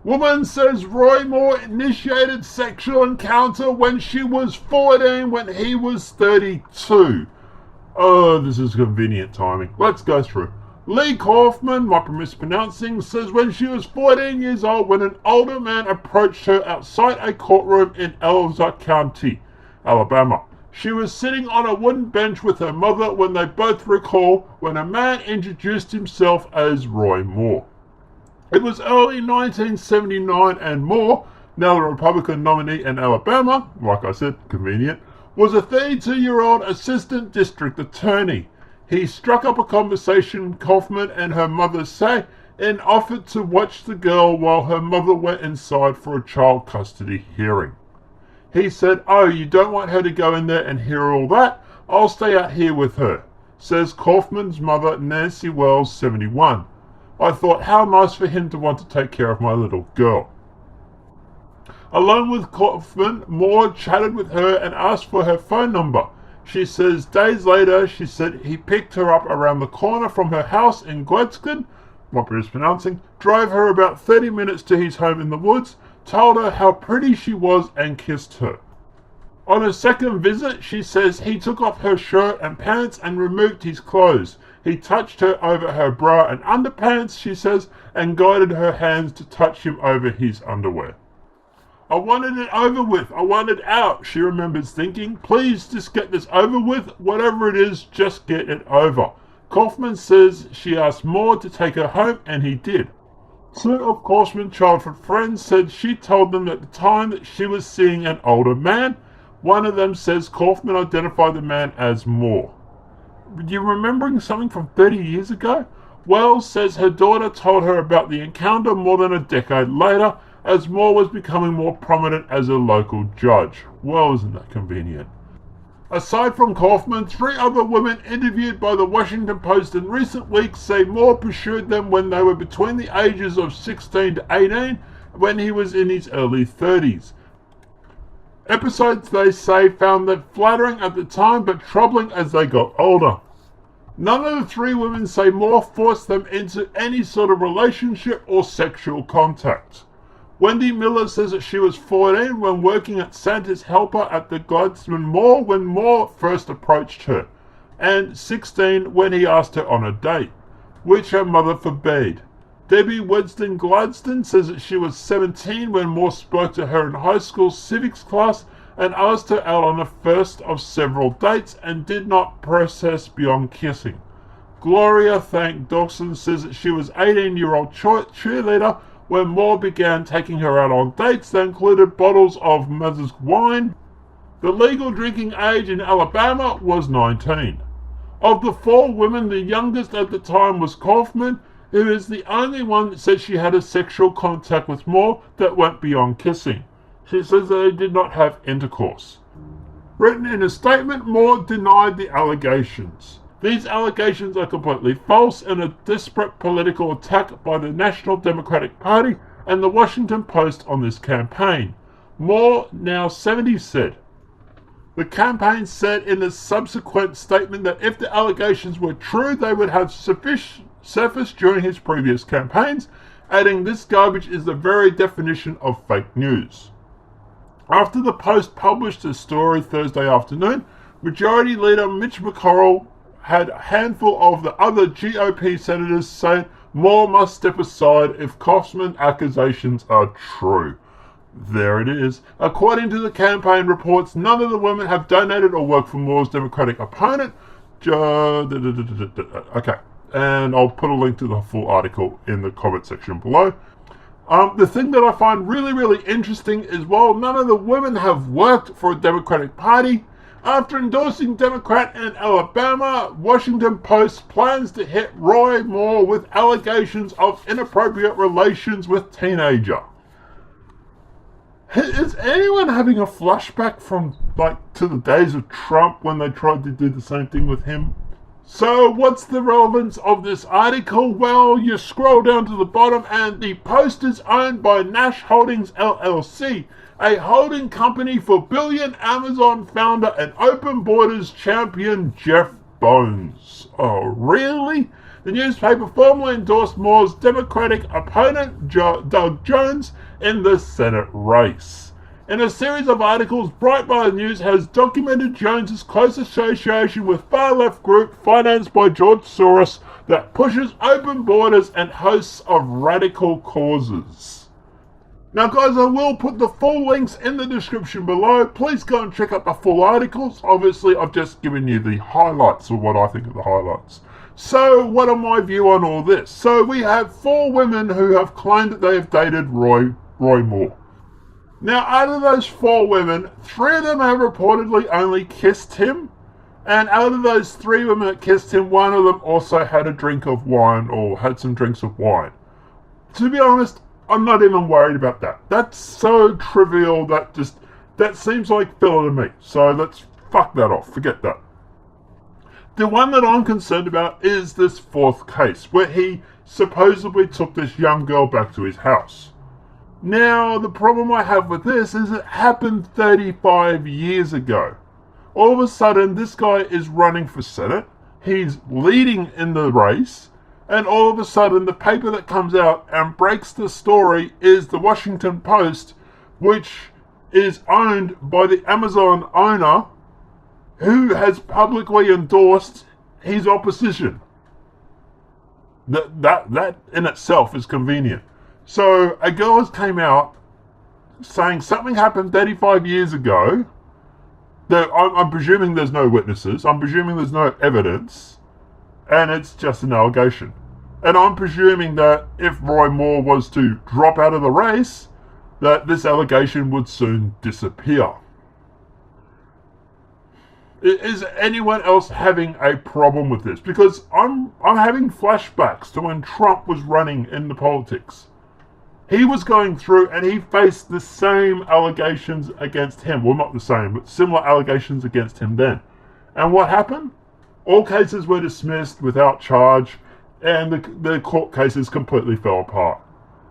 Woman says Roy Moore initiated sexual encounter when she was 14 when he was 32. Oh, this is convenient timing. Let's go through. Lee Kaufman, might be mispronouncing, says when she was 14 years old when an older man approached her outside a courtroom in Elza County, Alabama. She was sitting on a wooden bench with her mother when they both recall when a man introduced himself as Roy Moore. It was early 1979 and Moore, now the Republican nominee in Alabama, like I said, convenient, was a 32-year-old assistant district attorney. He struck up a conversation, Kaufman and her mother say, and offered to watch the girl while her mother went inside for a child custody hearing. He said, "Oh, you don't want her to go in there and hear all that? I'll stay out here with her," says Kaufman's mother, Nancy Wells, 71. "I thought, how nice for him to want to take care of my little girl." Along with Kaufman, Moore chatted with her and asked for her phone number. She says days later, she said he picked her up around the corner from her house in Gladstone, might be mispronouncing, drove her about 30 minutes to his home in the woods, told her how pretty she was and kissed her. On a second visit, she says he took off her shirt and pants and removed his clothes. He touched her over her bra and underpants, she says, and guided her hands to touch him over his underwear. "I wanted it over with. I wanted out," she remembers thinking. "Please just get this over with. Whatever it is, just get it over." Kaufman says she asked Moore to take her home, and he did. Two of Kaufman's childhood friends said she told them at the time that she was seeing an older man. One of them says Kaufman identified the man as Moore. You remembering something from 30 years ago? Wells says her daughter told her about the encounter more than a decade later, as Moore was becoming more prominent as a local judge. Well, isn't that convenient? Aside from Kaufman, 3 other women interviewed by the Washington Post in recent weeks say Moore pursued them when they were between the ages of 16 to 18, when he was in his early 30s. Episodes, they say, found them flattering at the time but troubling as they got older. None of the 3 women say Moore forced them into any sort of relationship or sexual contact. Wendy Miller says that she was 14 when working at Santa's helper at the Gladstone Mall when Moore first approached her, and 16 when he asked her on a date, which her mother forbade. Debbie Wedston Gladstone says that she was 17 when Moore spoke to her in high school civics class and asked her out on the first of several dates and did not process beyond kissing. Gloria Thank Dawson says that she was 18-year-old cheerleader when Moore began taking her out on dates that included bottles of mother's wine. The legal drinking age in Alabama was 19. Of the 4 women, the youngest at the time was Kaufman, who is the only one that said she had a sexual contact with Moore that went beyond kissing. She says that they did not have intercourse. Written in a statement, Moore denied the allegations. These allegations are completely false and a desperate political attack by the National Democratic Party and the Washington Post on this campaign. Moore, now 70, said. The campaign said in a subsequent statement that if the allegations were true, they would have surfaced during his previous campaigns, adding this garbage is the very definition of fake news. After the Post published the story Thursday afternoon, Majority Leader Mitch McConnell had a handful of the other GOP senators saying Moore must step aside if Kaufman's accusations are true. There it is. According to the campaign reports, none of the women have donated or worked for Moore's Democratic opponent. Okay, and I'll put a link to the full article in the comment section below. The thing that I find really interesting is while none of the women have worked for a Democratic Party, after endorsing Democrat in Alabama, Washington Post plans to hit Roy Moore with allegations of inappropriate relations with teenager. Is anyone having a flashback from, to the days of Trump when they tried to do the same thing with him? So what's the relevance of this article? Well, you scroll down to the bottom and the Post is owned by Nash Holdings LLC, a holding company for billion Amazon founder and open borders champion Jeff Bezos. Oh, really? The newspaper formally endorsed Moore's Democratic opponent, Doug Jones, in the Senate race. In a series of articles, Breitbart News has documented Jones's close association with far-left group financed by George Soros that pushes open borders and hosts of radical causes. Now guys, I will put the full links in the description below. Please go and check out the full articles. Obviously, I've just given you the highlights of what I think of the highlights. So, what are my view on all this? So, we have 4 women who have claimed that they have dated Roy Moore. Now, out of those 4 women, 3 of them have reportedly only kissed him. And out of those 3 women that kissed him, 1 of them also had a drink of wine or had some drinks of wine. To be honest, I'm not even worried about that. That's so trivial that seems like filler to me. So let's fuck that off. Forget that. The one that I'm concerned about is this 4th case where he supposedly took this young girl back to his house. Now, the problem I have with this is it happened 35 years ago. All of a sudden, this guy is running for Senate. He's leading in the race. And all of a sudden, the paper that comes out and breaks the story is the Washington Post, which is owned by the Amazon owner who has publicly endorsed his opposition. That in itself is convenient. So a girl has came out saying something happened 35 years ago. I'm presuming there's no witnesses. I'm presuming there's no evidence. And it's just an allegation. And I'm presuming that if Roy Moore was to drop out of the race, that this allegation would soon disappear. Is anyone else having a problem with this? Because I'm having flashbacks to when Trump was running in the politics. He was going through and he faced the same allegations against him. Well, not the same, but similar allegations against him then. And what happened? All cases were dismissed without charge, and the court cases completely fell apart.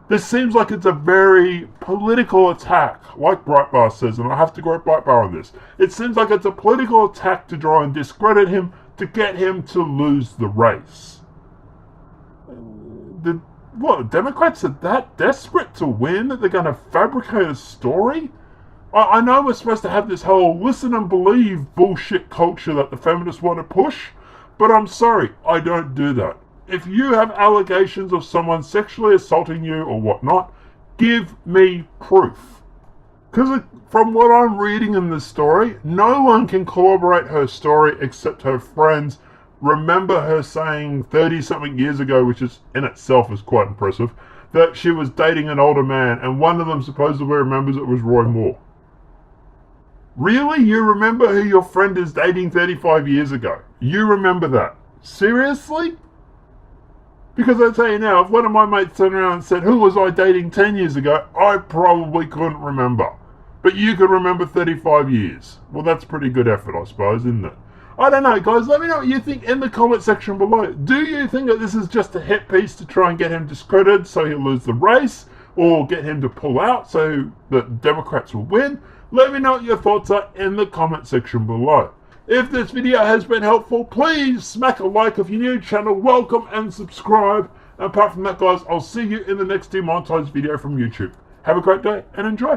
This seems like it's a very political attack, like Breitbart says, and I have to go with Breitbart on this. It seems like it's a political attack to try and discredit him, to get him to lose the race. The Democrats are that desperate to win that they're going to fabricate a story? I know we're supposed to have this whole listen and believe bullshit culture that the feminists want to push, but I'm sorry, I don't do that. If you have allegations of someone sexually assaulting you or whatnot, give me proof. Because from what I'm reading in this story, no one can corroborate her story except her friends. Remember her saying 30-something years ago, which is in itself is quite impressive, that she was dating an older man, and one of them supposedly remembers it was Roy Moore. Really? You remember who your friend is dating 35 years ago? You remember that? Seriously? Because I tell you now, if one of my mates turned around and said, who was I dating 10 years ago? I probably couldn't remember. But you could remember 35 years. Well, that's pretty good effort, I suppose, isn't it? I don't know, guys. Let me know what you think in the comment section below. Do you think that this is just a hit piece to try and get him discredited so he'll lose the race? Or get him to pull out so that Democrats will win? Let me know what your thoughts are in the comment section below. If this video has been helpful, please smack a like. If you're new to the channel, welcome and subscribe. And apart from that, guys, I'll see you in the next demonetized video from YouTube. Have a great day and enjoy.